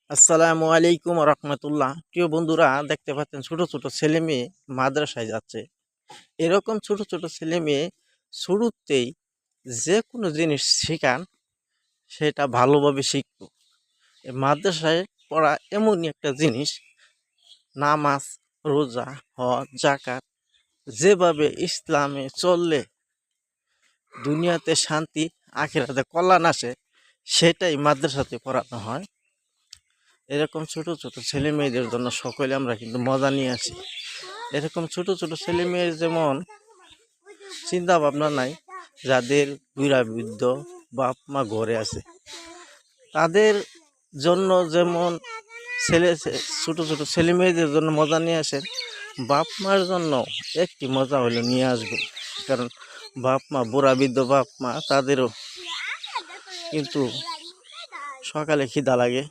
আসসালামু আলাইকুম রহমতুল্লাহ। প্রিয় বন্ধুরা, দেখতে পাচ্ছেন ছোট ছোট ছেলে মেয়ে মাদ্রাসায় যাচ্ছে। এরকম ছোট ছোট ছেলে মেয়ে শুরুতেই যে কোনো জিনিস শেখান, সেটা ভালোভাবে শিখব। মাদ্রাসায় পড়া এমনই একটা জিনিস, নামাজ, রোজা, হজ, জাকাত যেভাবে ইসলামে চললে দুনিয়াতে শান্তি, আখিরাতে কল্যাণ আসে, সেটাই মাদ্রাসাতে পড়ানো হয়। এরকম ছোট ছোট ছেলে মেয়েদের জন্য সকলে আমরা কিন্তু মজা নিয়ে আসি। এরকম ছোট ছোট ছেলে মেয়ের যেমন চিন্তা ভাবনা নাই, যাদের বুড়া বৃদ্ধ বাপ মা ঘরে আছে, তাদের জন্য যেমন ছোট ছোট ছেলে মেয়েদের জন্য মজা নিয়ে আসেন, বাপ মার জন্য একটি মজা হলে নিয়ে আসবে। কারণ বাপ মা, বুড়া বৃদ্ধ বাপ মা, তাদেরও কিন্তু সকালে খিদা লাগে,